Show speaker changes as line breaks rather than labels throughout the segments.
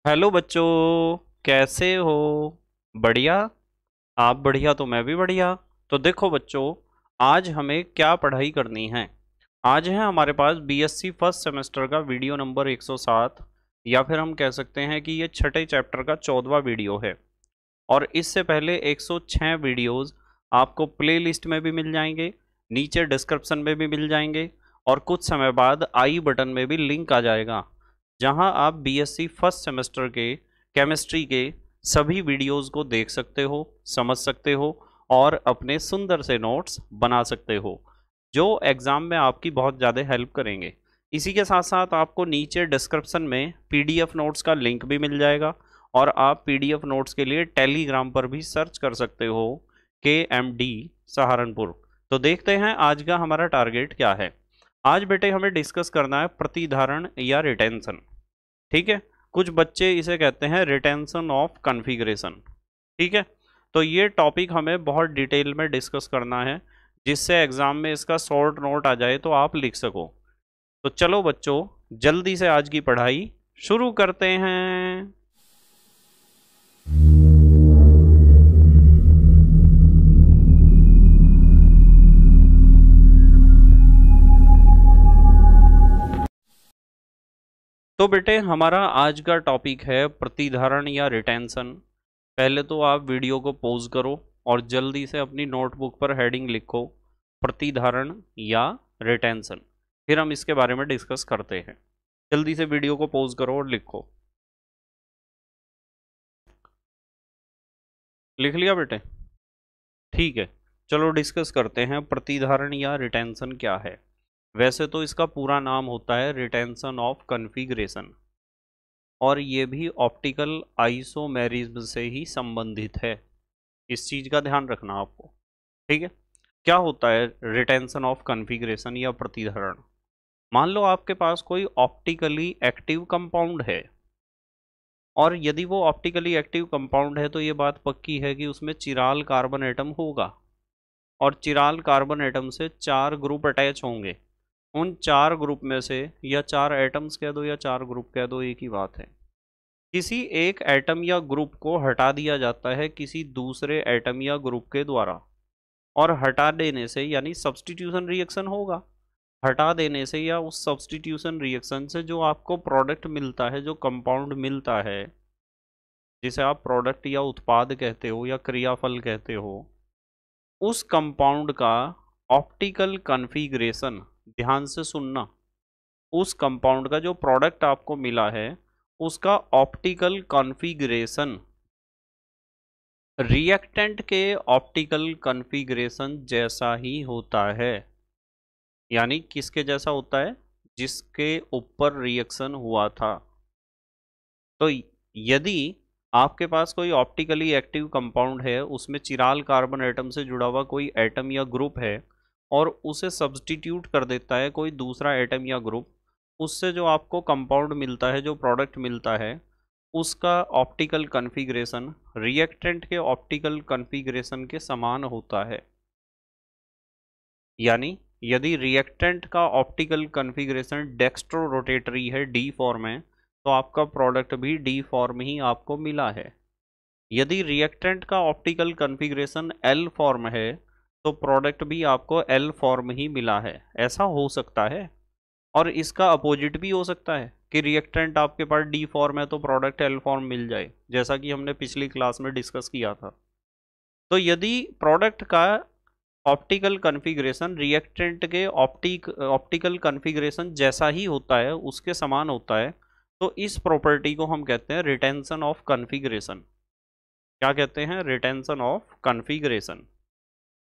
Hello बच्चों, कैसे हो? बढ़िया। आप बढ़िया तो मैं भी बढ़िया। तो देखो बच्चों, आज हमें क्या पढ़ाई करनी है। आज है हमारे पास बीएससी फर्स्ट सेमेस्टर का वीडियो नंबर 107, या फिर हम कह सकते हैं कि ये छठे चैप्टर का 14वां वीडियो है। और इससे पहले 106 वीडियोस आपको प्लेलिस्ट में भी मिल जाएंगे, नीचे डिस्क्रिप्शन में भी मिल जाएंगे, और कुछ समय बाद आई बटन में भी लिंक आ जाएगा, जहां आप बीएससी फर्स्ट सेमेस्टर के केमिस्ट्री के सभी वीडियोस को देख सकते हो, समझ सकते हो, और अपने सुंदर से नोट्स बना सकते हो, जो एग्ज़ाम में आपकी बहुत ज़्यादा हेल्प करेंगे। इसी के साथ साथ आपको नीचे डिस्क्रिप्शन में पीडीएफ नोट्स का लिंक भी मिल जाएगा, और आप पीडीएफ नोट्स के लिए टेलीग्राम पर भी सर्च कर सकते हो, KMD सहारनपुर। तो देखते हैं आज का हमारा टारगेट क्या है। आज बेटे हमें डिस्कस करना है प्रतिधारण या रिटेंशन। ठीक है, कुछ बच्चे इसे कहते हैं रिटेंशन ऑफ कॉन्फ़िगरेशन। ठीक है, तो ये टॉपिक हमें बहुत डिटेल में डिस्कस करना है, जिससे एग्जाम में इसका शॉर्ट नोट आ जाए तो आप लिख सको। तो चलो बच्चों, जल्दी से आज की पढ़ाई शुरू करते हैं। तो बेटे हमारा आज का टॉपिक है प्रतिधारण या रिटेंशन। पहले तो आप वीडियो को पॉज करो और जल्दी से अपनी नोटबुक पर हेडिंग लिखो, प्रतिधारण या रिटेंशन। फिर हम इसके बारे में डिस्कस करते हैं। जल्दी से वीडियो को पॉज करो और लिखो। लिख लिया बेटे? ठीक है, चलो डिस्कस करते हैं प्रतिधारण या रिटेंशन क्या है। वैसे तो इसका पूरा नाम होता है रिटेंशन ऑफ कॉन्फ़िगरेशन, और ये भी ऑप्टिकल आइसोमेरिज्म से ही संबंधित है। इस चीज़ का ध्यान रखना आपको। ठीक है, क्या होता है रिटेंशन ऑफ कॉन्फ़िगरेशन या प्रतिधारण। मान लो आपके पास कोई ऑप्टिकली एक्टिव कंपाउंड है, और यदि वो ऑप्टिकली एक्टिव कंपाउंड है तो ये बात पक्की है कि उसमें चिराल कार्बन एटम होगा, और चिराल कार्बन एटम से 4 ग्रुप अटैच होंगे। उन 4 ग्रुप में से, या 4 एटम्स कह दो या 4 ग्रुप कह दो, एक ही बात है, किसी एक एटम या ग्रुप को हटा दिया जाता है किसी दूसरे एटम या ग्रुप के द्वारा। और हटा देने से यानी सब्स्टिट्यूशन रिएक्शन होगा। हटा देने से या उस सब्स्टिट्यूशन रिएक्शन से जो आपको प्रोडक्ट मिलता है, जो कंपाउंड मिलता है, जिसे आप प्रोडक्ट या उत्पाद कहते हो या क्रियाफल कहते हो, उस कंपाउंड का ऑप्टिकल कॉन्फ़िगरेशन, ध्यान से सुनना, उस कंपाउंड का जो प्रोडक्ट आपको मिला है उसका ऑप्टिकल कॉन्फ़िगरेशन रिएक्टेंट के ऑप्टिकल कॉन्फ़िगरेशन जैसा ही होता है। यानी किसके जैसा होता है? जिसके ऊपर रिएक्शन हुआ था। तो यदि आपके पास कोई ऑप्टिकली एक्टिव कंपाउंड है, उसमें चिराल कार्बन एटम से जुड़ा हुआ कोई एटम या ग्रुप है, और उसे सब्स्टिट्यूट कर देता है कोई दूसरा एटम या ग्रुप, उससे जो आपको कंपाउंड मिलता है, जो प्रोडक्ट मिलता है, उसका ऑप्टिकल कॉन्फ़िगरेशन रिएक्टेंट के ऑप्टिकल कॉन्फ़िगरेशन के समान होता है। यानी यदि रिएक्टेंट का ऑप्टिकल कॉन्फ़िगरेशन डेक्स्ट्रो रोटेटरी है, डी फॉर्म है, तो आपका प्रोडक्ट भी डी फॉर्म ही आपको मिला है। यदि रिएक्टेंट का ऑप्टिकल कॉन्फ़िगरेशन एल फॉर्म है, तो प्रोडक्ट भी आपको एल फॉर्म ही मिला है। ऐसा हो सकता है। और इसका अपोजिट भी हो सकता है कि रिएक्टेंट आपके पास डी फॉर्म है तो प्रोडक्ट एल फॉर्म मिल जाए, जैसा कि हमने पिछली क्लास में डिस्कस किया था। तो यदि प्रोडक्ट का ऑप्टिकल कॉन्फ़िगरेशन रिएक्टेंट के ऑप्टिकल कॉन्फ़िगरेशन जैसा ही होता है, उसके समान होता है, तो इस प्रॉपर्टी को हम कहते हैं रिटेंशन ऑफ कॉन्फ़िगरेशन। क्या कहते हैं? Retention of configuration.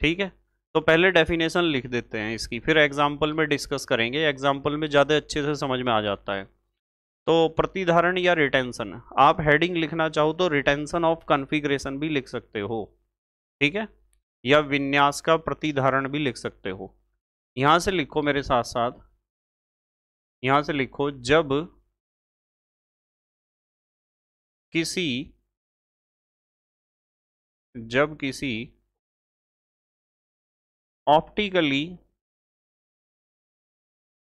ठीक है, तो पहले डेफिनेशन लिख देते हैं इसकी, फिर एग्जाम्पल में डिस्कस करेंगे। एग्जाम्पल में ज़्यादा अच्छे से समझ में आ जाता है। तो प्रतिधारण या रिटेंशन, आप हेडिंग लिखना चाहो तो रिटेंशन ऑफ कॉन्फ़िगरेशन भी लिख सकते हो। ठीक है, या विन्यास का प्रतिधारण भी लिख सकते हो। यहां से लिखो मेरे साथ साथ, यहां से लिखो, किसी जब किसी ऑप्टिकली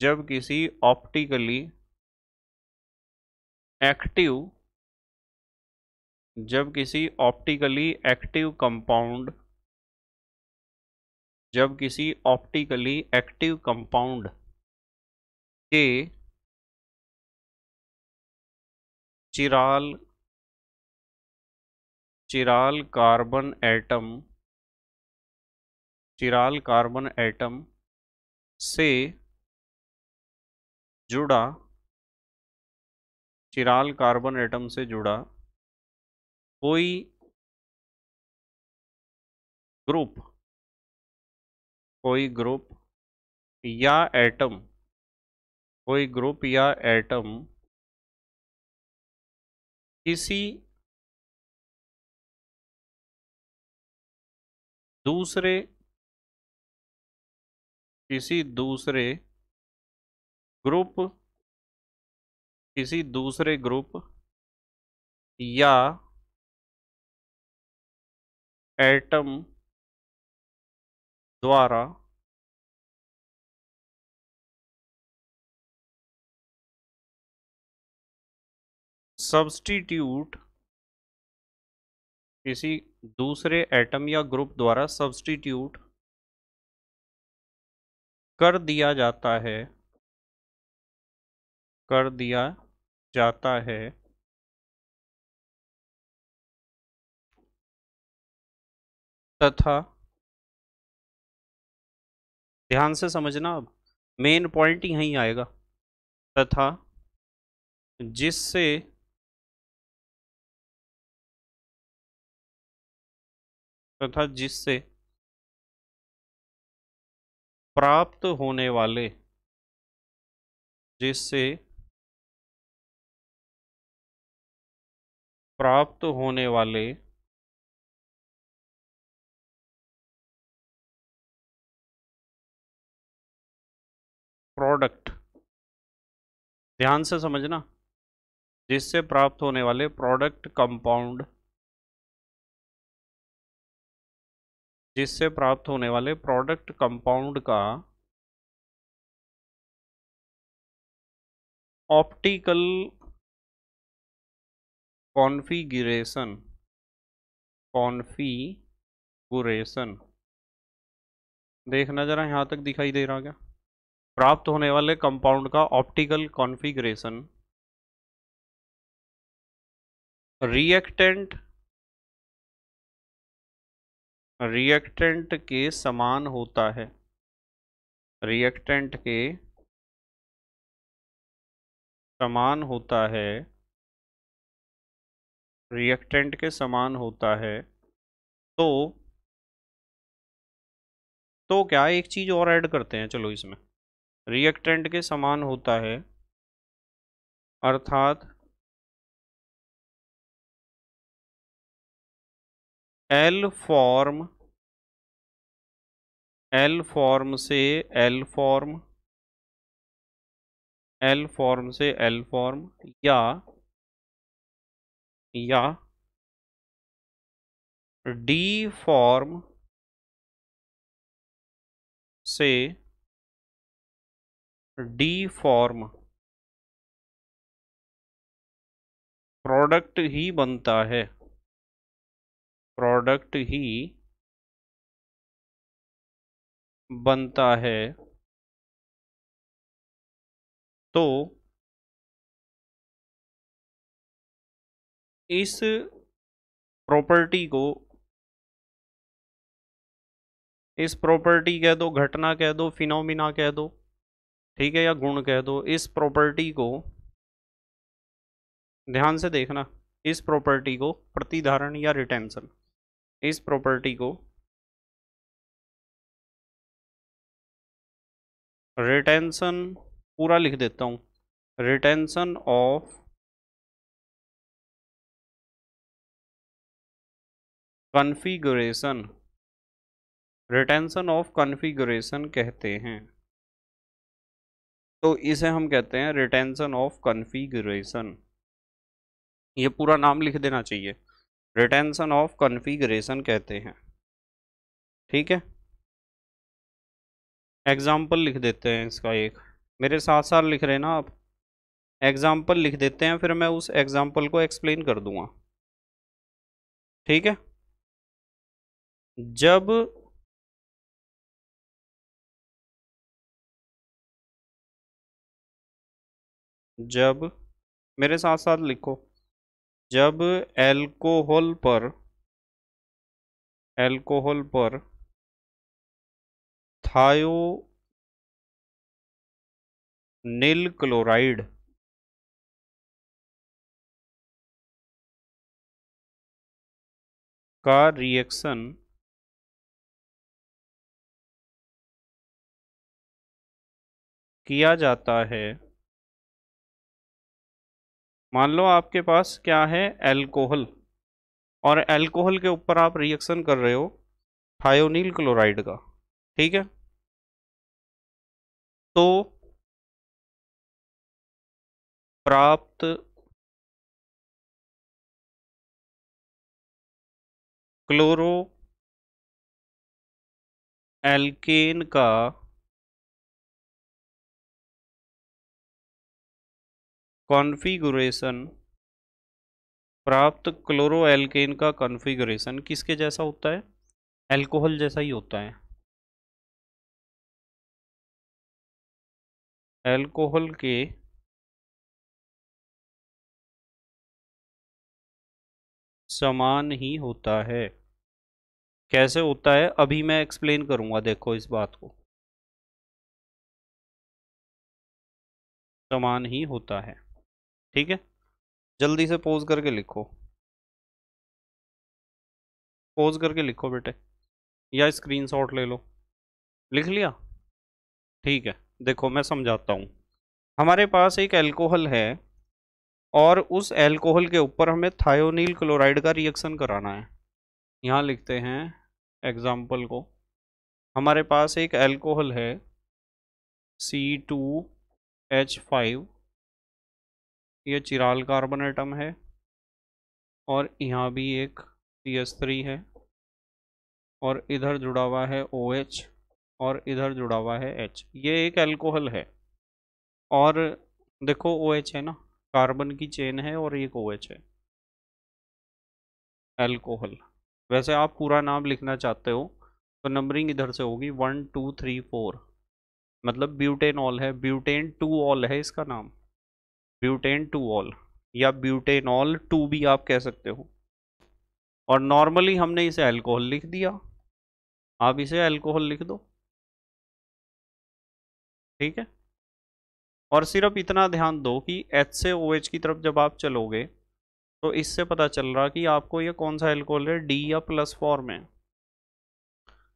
जब किसी ऑप्टिकली एक्टिव जब किसी ऑप्टिकली एक्टिव कंपाउंड जब किसी ऑप्टिकली एक्टिव कंपाउंड के चिराल चिराल कार्बन एटम चिराल कार्बन एटम से जुड़ा चिराल कार्बन एटम से जुड़ा कोई ग्रुप कोई ग्रुप या एटम कोई ग्रुप या एटम किसी दूसरे ग्रुप किसी दूसरे ग्रुप या एटम द्वारा सब्स्टिट्यूट किसी दूसरे एटम या ग्रुप द्वारा सब्स्टिट्यूट कर दिया जाता है तथा ध्यान से समझना, अब मेन पॉइंट यहीं आएगा, तथा जिससे प्राप्त होने वाले जिससे प्राप्त होने वाले प्रोडक्ट, ध्यान से समझना, जिससे प्राप्त होने वाले प्रोडक्ट कंपाउंड जिससे प्राप्त होने वाले प्रोडक्ट कंपाउंड का ऑप्टिकल कॉन्फ़िगरेशन देखना जरा, यहां तक दिखाई दे रहा क्या? प्राप्त होने वाले कंपाउंड का ऑप्टिकल कॉन्फ़िगरेशन रिएक्टेंट के समान होता है रिएक्टेंट के समान होता है रिएक्टेंट के समान होता है तो क्या, एक चीज और ऐड करते हैं, चलो इसमें रिएक्टेंट के समान होता है अर्थात एल फॉर्म से एल फॉर्म या डी फॉर्म से डी फॉर्म प्रोडक्ट ही बनता है तो इस प्रॉपर्टी कह दो, घटना कह दो, फिनोमिना कह दो, ठीक है, या गुण कह दो, इस प्रॉपर्टी को ध्यान से देखना, इस प्रॉपर्टी को प्रतिधारण या रिटेंशन, इस प्रॉपर्टी को रिटेंशन पूरा लिख देता हूं, रिटेंशन ऑफ कॉन्फ़िगरेशन कहते हैं। तो इसे हम कहते हैं रिटेंशन ऑफ कॉन्फ़िगरेशन, ये पूरा नाम लिख देना चाहिए, रिटेंशन ऑफ कॉन्फ़िगरेशन कहते हैं, ठीक है। एग्जाम्पल लिख देते हैं इसका, एक मेरे साथ साथ लिख रहे हैं ना आप, एग्जाम्पल लिख देते हैं, फिर मैं उस एग्जाम्पल को एक्सप्लेन कर दूंगा। ठीक है। जब जब मेरे साथ साथ लिखो, जब एल्कोहल पर एल्कोहल पर थायोनिल क्लोराइड का रिएक्शन किया जाता है। मान लो आपके पास क्या है, एल्कोहल, और एल्कोहल के ऊपर आप रिएक्शन कर रहे हो थायोनील क्लोराइड का, ठीक है। तो प्राप्त क्लोरो एल्केन का कॉन्फ़िगरेशन, प्राप्त क्लोरो एल्केन का कॉन्फ़िगरेशन किसके जैसा होता है? एल्कोहल जैसा ही होता है। एल्कोहल के समान ही होता है। कैसे होता है अभी मैं एक्सप्लेन करूंगा, देखो इस बात को। समान ही होता है, ठीक है। जल्दी से पोज करके लिखो, पोज करके लिखो बेटे, या स्क्रीनशॉट ले लो। लिख लिया? ठीक है। देखो मैं समझाता हूँ। हमारे पास एक एल्कोहल है और उस एल्कोहल के ऊपर हमें थायोनील क्लोराइड का रिएक्शन कराना है। यहाँ लिखते हैं एग्जाम्पल को। हमारे पास एक एल्कोहल है C2H5, ये चिराल कार्बन एटम है, और यहाँ भी एक CH3 है, और इधर जुड़ा हुआ है OH, और इधर जुड़ा हुआ है H। ये एक एल्कोहल है, और देखो OH है ना, कार्बन की चेन है और एक OH है, एल्कोहल। वैसे आप पूरा नाम लिखना चाहते हो तो नंबरिंग इधर से होगी 1 2 3 4, मतलब ब्यूटेनॉल है, ब्यूटेन टू ऑल है इसका नाम, ब्यूटेन टू ऑल, या ब्यूटेनॉल टू भी आप कह सकते हो। और नॉर्मली हमने इसे अल्कोहल लिख दिया, आप इसे अल्कोहल लिख दो, ठीक है। और सिर्फ इतना ध्यान दो कि H से OH की तरफ जब आप चलोगे तो इससे पता चल रहा कि आपको ये कौन सा अल्कोहल है, डी या प्लस फॉर्म है।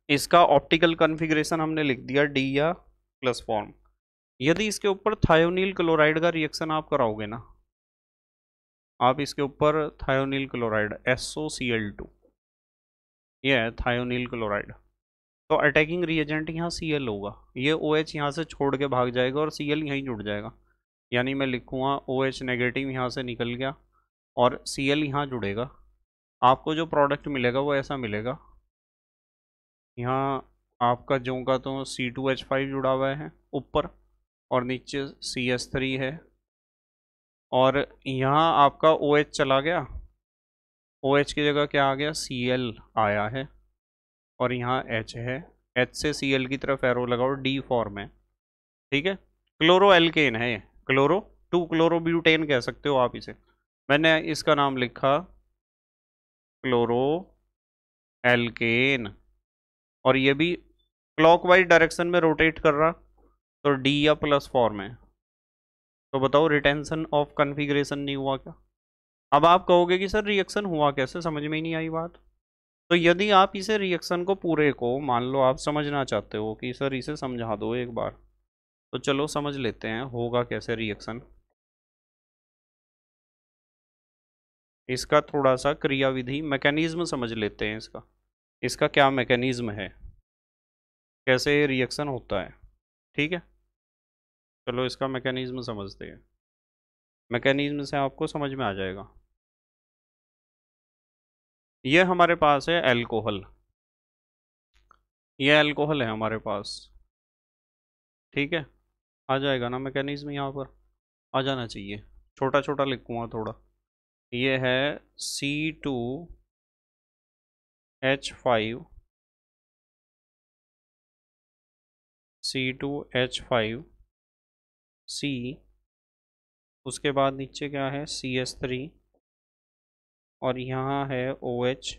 इसका ऑप्टिकल कॉन्फ़िगरेशन हमने लिख दिया डी या प्लस फॉर्म। यदि इसके ऊपर थायोनील क्लोराइड का रिएक्शन आप कराओगे ना, आप इसके ऊपर थायोनील क्लोराइड SOCl2, ये है थायोनील क्लोराइड, तो अटैकिंग रिएजेंट यहाँ Cl होगा। ये OH यहाँ से छोड़ के भाग जाएगा और Cl यहीं जुड़ जाएगा, यानी मैं लिखूँगा OH नेगेटिव यहाँ से निकल गया और Cl यहाँ जुड़ेगा। आपको जो प्रोडक्ट मिलेगा वो ऐसा मिलेगा, यहाँ आपका जो का तो C2H5 जुड़ा हुआ है ऊपर, और नीचे CH3 है, और यहाँ आपका OH चला गया, OH की जगह क्या आ गया, Cl आया है, और यहाँ H है, H से Cl की तरफ एरो लगाओ, डी फॉर्म है, ठीक है। क्लोरो एल्केन है, क्लोरो टू क्लोरो ब्यूटेन कह सकते हो आप इसे। मैंने इसका नाम लिखा क्लोरो एल्केन, और ये भी क्लॉकवाइज डायरेक्शन में रोटेट कर रहा, तो डी या प्लस फॉर्म है। तो बताओ रिटेंशन ऑफ कॉन्फ़िगरेशन नहीं हुआ क्या? अब आप कहोगे कि सर रिएक्शन हुआ कैसे, समझ में ही नहीं आई बात। तो यदि आप इसे रिएक्शन को पूरे को मान लो आप समझना चाहते हो कि सर इसे समझा दो एक बार, तो चलो समझ लेते हैं होगा कैसे रिएक्शन। इसका थोड़ा सा क्रियाविधि मैकेनिज्म समझ लेते हैं, इसका इसका क्या मैकेनिज्म है, कैसे रिएक्शन होता है, ठीक है। चलो इसका मैकेनिज्म समझते हैं, मैकेनिज्म से आपको समझ में आ जाएगा। ये हमारे पास है एल्कोहल, ये एल्कोहल है हमारे पास, ठीक है। आ जाएगा ना मैकेनिज्म, यहाँ पर आ जाना चाहिए, छोटा छोटा लिखूँगा थोड़ा। ये है C2 H5 C2H5 C, उसके बाद नीचे क्या है CS3, और यहाँ है OH,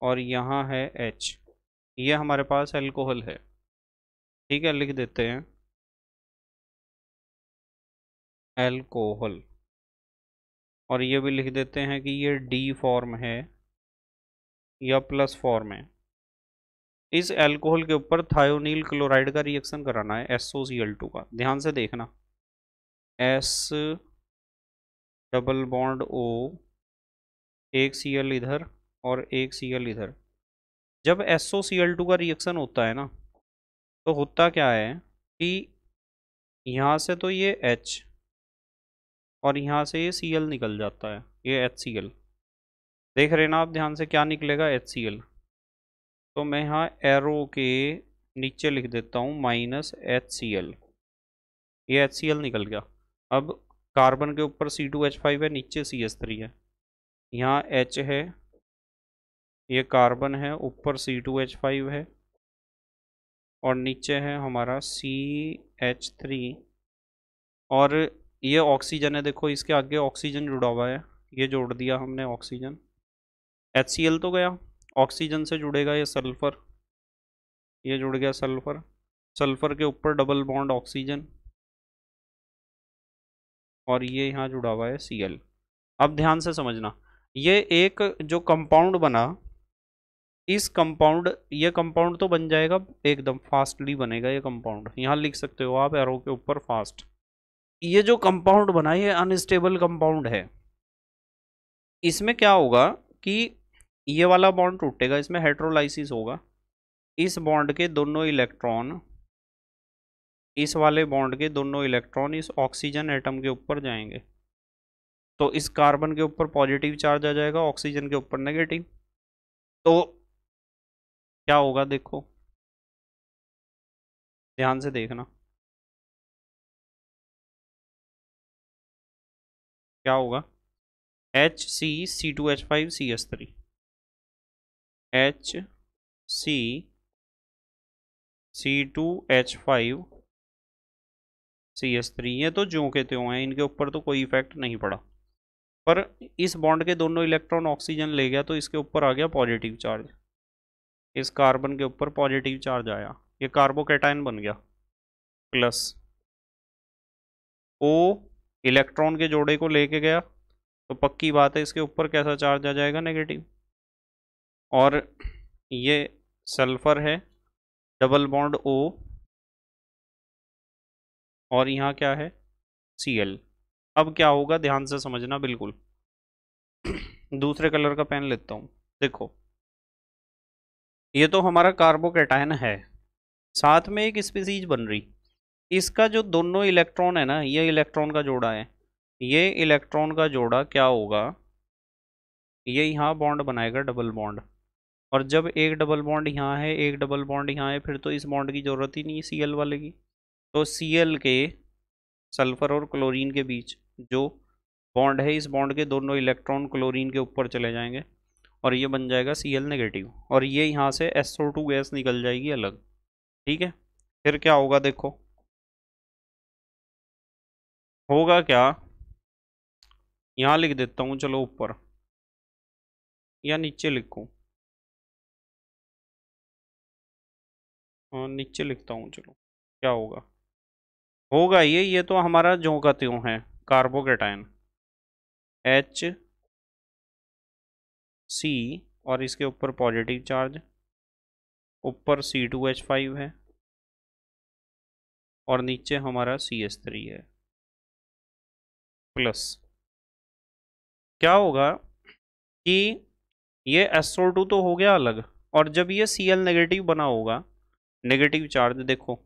और यहाँ है H। ये हमारे पास अल्कोहल है। ठीक है, लिख देते हैं अल्कोहल, और ये भी लिख देते हैं कि ये D फॉर्म है या प्लस फॉर्म है। इस अल्कोहल के ऊपर थायोनील क्लोराइड का रिएक्शन कराना है SOCl2 का। ध्यान से देखना, S डबल बॉन्ड O, एक Cl इधर और एक Cl इधर। जब SOCl2 का रिएक्शन होता है ना, तो होता क्या है कि यहाँ से तो ये H और यहाँ से ये Cl निकल जाता है, ये HCl। देख रहे ना आप ध्यान से, क्या निकलेगा HCl। तो मैं यहाँ एरो के नीचे लिख देता हूँ -HCl, ये HCl निकल गया। अब कार्बन के ऊपर C2H5 है, नीचे CH3 है, यहाँ H है, ये कार्बन है, ऊपर C2H5 है, और नीचे है हमारा CH3, और ये ऑक्सीजन है। देखो इसके आगे ऑक्सीजन जुड़ा हुआ है, ये जोड़ दिया हमने ऑक्सीजन। HCl तो गया, ऑक्सीजन से जुड़ेगा ये सल्फर, ये जुड़ गया सल्फर। सल्फर के ऊपर डबल बॉन्ड ऑक्सीजन, और ये यहाँ जुड़ा हुआ है Cl। अब ध्यान से समझना, ये एक जो कंपाउंड बना, इस कंपाउंड, ये कंपाउंड तो बन जाएगा एकदम फास्टली बनेगा ये कंपाउंड। यहाँ लिख सकते हो आप एरो के ऊपर फास्ट। ये जो कंपाउंड बना ये अनस्टेबल कंपाउंड है। इसमें क्या होगा कि ये वाला बॉन्ड टूटेगा, इसमें हेट्रोलाइसिस होगा। इस बॉन्ड के दोनों इलेक्ट्रॉन, इस वाले बॉन्ड के दोनों इलेक्ट्रॉन इस ऑक्सीजन एटम के ऊपर जाएंगे। तो इस कार्बन के ऊपर पॉजिटिव चार्ज आ जाएगा, ऑक्सीजन के ऊपर नेगेटिव। तो क्या होगा देखो, ध्यान से देखना क्या होगा। HCC2H5CH3, HCC2H5CH3, ये तो ज्यों के त्यों हैं, इनके ऊपर तो कोई इफेक्ट नहीं पड़ा। पर इस बॉन्ड के दोनों इलेक्ट्रॉन ऑक्सीजन ले गया, तो इसके ऊपर आ गया पॉजिटिव चार्ज। इस कार्बन के ऊपर पॉजिटिव चार्ज आया, ये कार्बोकैटायन बन गया प्लस। O इलेक्ट्रॉन के जोड़े को लेके गया, तो पक्की बात है इसके ऊपर कैसा चार्ज आ जाएगा, नेगेटिव। और ये सल्फर है, डबल बॉन्ड O, और यहाँ क्या है Cl। अब क्या होगा ध्यान से समझना बिल्कुल। दूसरे कलर का पेन लेता हूँ। देखो ये तो हमारा कार्बोकैटायन है, साथ में एक स्पीसीज बन रही। इसका जो दोनों इलेक्ट्रॉन है ना, ये इलेक्ट्रॉन का जोड़ा है, ये इलेक्ट्रॉन का जोड़ा क्या होगा, ये यहाँ बॉन्ड बनाएगा डबल बॉन्ड। और जब एक डबल बॉन्ड यहाँ है, एक डबल बॉन्ड यहाँ है, फिर तो इस बॉन्ड की जरूरत ही नहीं है Cl वाले की। तो Cl के, सल्फर और क्लोरीन के बीच जो बॉन्ड है, इस बॉन्ड के दोनों इलेक्ट्रॉन क्लोरीन के ऊपर चले जाएंगे, और ये बन जाएगा Cl नेगेटिव, और ये यहाँ से SO2 गैस निकल जाएगी अलग। ठीक है, फिर क्या होगा देखो, होगा क्या, यहाँ लिख देता हूँ, चलो ऊपर या नीचे लिखूँ, हाँ नीचे लिखता हूँ, चलो क्या होगा, होगा ये तो हमारा ज्यों का त्यों है कार्बोकैटायन HC, और इसके ऊपर पॉजिटिव चार्ज, ऊपर C2H5 है, और नीचे हमारा CH3 है प्लस। क्या होगा कि ये SO2 तो हो गया अलग, और जब ये Cl नेगेटिव बना होगा, नेगेटिव चार्ज देखो,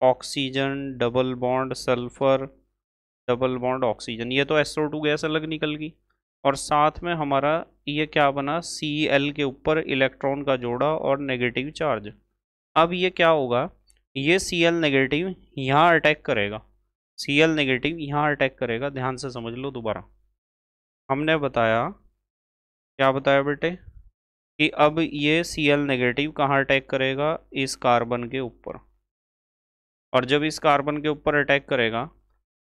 oxygen double bond sulphur double bond oxygen, ये तो SO2 गैस अलग निकल गई, और साथ में हमारा ये क्या बना, Cl के ऊपर इलेक्ट्रॉन का जोड़ा और नेगेटिव चार्ज। अब ये क्या होगा, ये Cl नेगेटिव यहाँ अटैक करेगा, Cl नेगेटिव यहाँ अटैक करेगा। ध्यान से समझ लो दोबारा, हमने बताया, क्या बताया बेटे, कि अब ये Cl नेगेटिव कहाँ अटैक करेगा, इस कार्बन के ऊपर। और जब इस कार्बन के ऊपर अटैक करेगा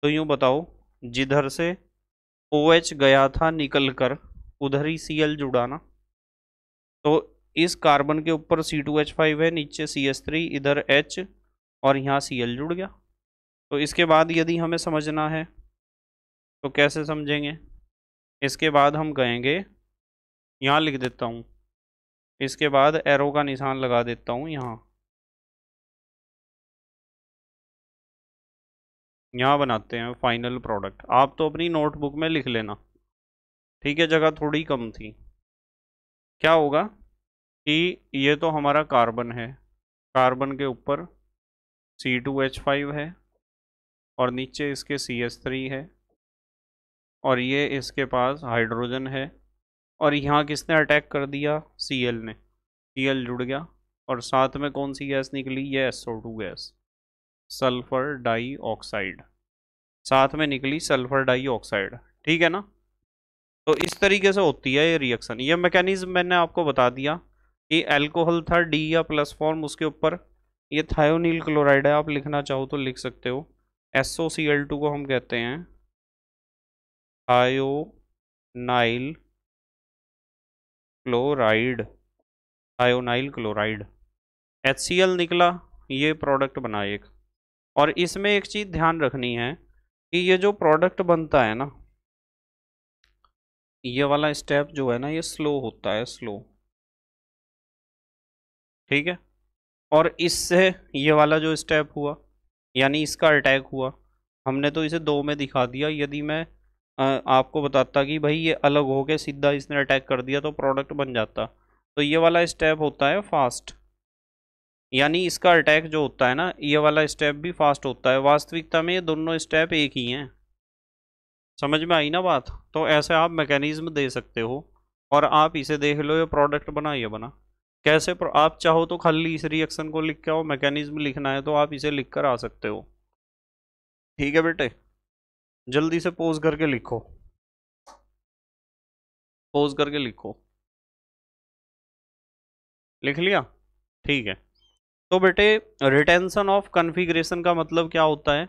तो यूं बताओ, जिधर से OH गया था निकल कर उधर ही Cl जुड़ा ना। तो इस कार्बन के ऊपर C2H5 है, नीचे CH3, इधर H और यहाँ Cl जुड़ गया। तो इसके बाद यदि हमें समझना है तो कैसे समझेंगे? इसके बाद हम कहेंगे, यहाँ लिख देता हूँ, इसके बाद एरो का निशान लगा देता हूँ यहाँ। यहाँ बनाते हैं फाइनल प्रोडक्ट। आप तो अपनी नोटबुक में लिख लेना, ठीक है, जगह थोड़ी कम थी। क्या होगा कि ये तो हमारा कार्बन है, कार्बन के ऊपर C2H5 है और नीचे इसके CH3 है और ये इसके पास हाइड्रोजन है और यहाँ किसने अटैक कर दिया, Cl ने। Cl जुड़ गया और साथ में कौन सी गैस निकली, ये SO2 गैस, सल्फर डाइऑक्साइड, साथ में निकली सल्फर डाइऑक्साइड, ठीक है ना। तो इस तरीके से होती है ये रिएक्शन। ये मैकेनिज्म मैंने आपको बता दिया कि अल्कोहल था डी या प्लस फॉर्म, उसके ऊपर ये थायोनील क्लोराइड है, आप लिखना चाहो तो लिख सकते हो। SOCl2 को हम कहते हैं thionyl chloride, thionyl chloride. HCl निकला, ये प्रोडक्ट बना एक। और इसमें एक चीज ध्यान रखनी है कि ये जो प्रोडक्ट बनता है ना, ये वाला स्टेप जो है ना, ये स्लो होता है, स्लो, ठीक है। और इससे ये वाला जो स्टेप हुआ, यानी इसका अटैक हुआ, हमने तो इसे दो में दिखा दिया। यदि मैं आपको बताता कि भाई ये अलग हो के सीधा इसने अटैक कर दिया तो प्रोडक्ट बन जाता। तो ये वाला स्टेप होता है फास्ट, यानी इसका अटैक जो होता है ना, ये वाला स्टेप भी फास्ट होता है। वास्तविकता में ये दोनों स्टेप एक ही हैं। समझ में आई ना बात? तो ऐसे आप मैकेनिज्म दे सकते हो और आप इसे देख लो, ये प्रोडक्ट बना, ये बना कैसे। आप चाहो तो खाली इस रिएक्शन को लिख के आओ, मैकेनिज्म लिखना है तो आप इसे लिख कर आ सकते हो, ठीक है बेटे। जल्दी से पोज करके लिखो, पोज करके लिखो। लिख लिया? ठीक है। तो बेटे, रिटेंशन ऑफ कन्फिग्रेशन का मतलब क्या होता है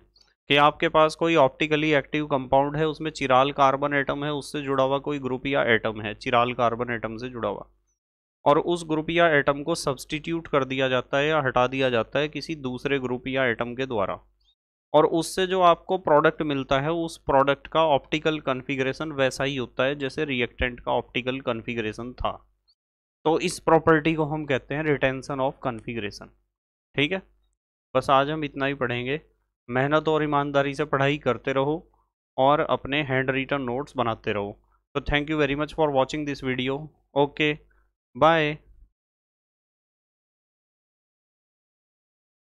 कि आपके पास कोई ऑप्टिकली एक्टिव कंपाउंड है, उसमें चिराल कार्बन एटम है, उससे जुड़ा हुआ कोई ग्रुप या एटम है, चिराल कार्बन एटम से जुड़ा हुआ, और उस ग्रुप या एटम को सब्सटीट्यूट कर दिया जाता है या हटा दिया जाता है किसी दूसरे ग्रुप या एटम के द्वारा, और उससे जो आपको प्रोडक्ट मिलता है, उस प्रोडक्ट का ऑप्टिकल कन्फिग्रेशन वैसा ही होता है जैसे रिएक्टेंट का ऑप्टिकल कन्फिग्रेशन था। तो इस प्रॉपर्टी को हम कहते हैं रिटेंशन ऑफ कन्फिग्रेशन, ठीक है। बस आज हम इतना ही पढ़ेंगे। मेहनत और ईमानदारी से पढ़ाई करते रहो और अपने हैंड रिटन नोट्स बनाते रहो। तो thank you very much for watching this video. Okay, bye.